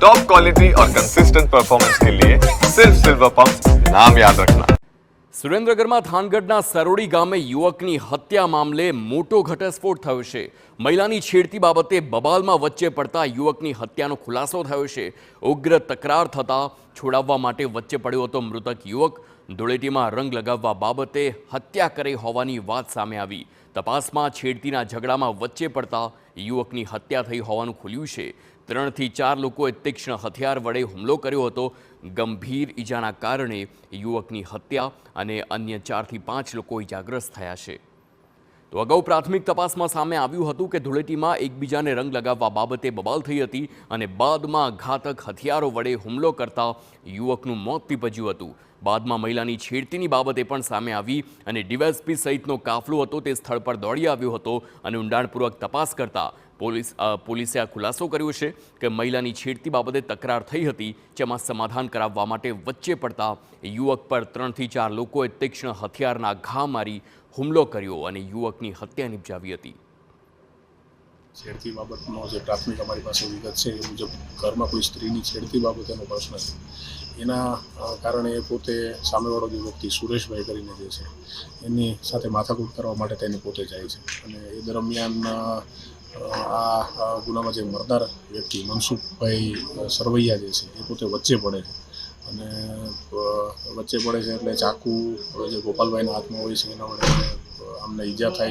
Top quality और consistent performance के लिए सिर्फ सिल्वर पंप नाम याद रखना। સુરેન્દ્રનગરમાં થાનગઢના સરોડી ગામે યુવકની હત્યા મામલે મોટો ઘટસ્ફોટ થયો છે। મહિલાની છેડતી બાબતે બબાલમાં વચ્ચે પડતા યુવકની હત્યાનો ખુલાસો થયો છે। ઉગ્ર તકરાર થતાં છોડાવવા માટે વચ્ચે પડ્યો હતો મૃતક યુવક। ધૂળેટીમાં રંગ લગાવવા બાબતે હત્યા કરી હોવાની વાત સામે આવી। તપાસમાં છેડતીના ઝઘડામાં વચ્ચે પડતા યુવકની હત્યા થઈ હોવાનું ખુલ્યું છે। 3 થી 4 લોકોએ તીક્ષ્ણ હથિયાર વડે હુમલો કર્યો હતો। ગંભીર ઈજાના કારણે યુવકની હત્યા અને અન્ય 4 થી 5 લોકો ઈજાગ્રસ્ત થયા છે। તો અગાઉ પ્રાથમિક તપાસમાં સામે આવ્યું હતું કે ધૂળેટીમાં એકબીજાને રંગ લગાવવા બાબતે બબાલ થઈ હતી અને બાદમાં ઘાતક હથિયારો વડે હુમલો કરતા યુવકનું મોત નીપજ્યું હતું। બાદમાં મહિલાની છેડતીની બાબતે પણ સામે આવી અને ડીવાયએસપી સહિતનો કાફલો હતો તે સ્થળ પર દોડી આવ્યો હતો અને ઊંડાણપૂર્વક તપાસ કરતા પોલીસે આ ખુલાસો કર્યો છે કે મહિલાની છેડતી બાબતે તકરાર થઈ હતી, જેમાં સમાધાન કરાવવા માટે વચ્ચે પડતા યુવક પર 3 થી 4 લોકોએ તીક્ષ્ણ હથિયારના ઘા મારી હુમલો કર્યો અને યુવકની હત્યા નિપજાવી હતી। છેડતી બાબતનો જે પ્રાથમિક અમારી પાસે વિગત છે એ મુજબ ઘરમાં કોઈ સ્ત્રીની છેડતી બાબતેનો પ્રશ્ન છે, એના કારણે એ પોતે સામેવાળો જે વ્યક્તિ સુરેશભાઈ કરીને જે છે એની સાથે માથાકૂટ કરવા માટે તેને પોતે જાય છે અને એ દરમિયાન આ ગુનામાં જે મરદાર વ્યક્તિ મનસુખભાઈ સરવૈયા જે છે એ પોતે વચ્ચે પડે છે અને વચ્ચે પડે છે એટલે ચાકુ જે ગોપાલભાઈના હાથમાં હોય છે એના વડે આમને ઈજા થાય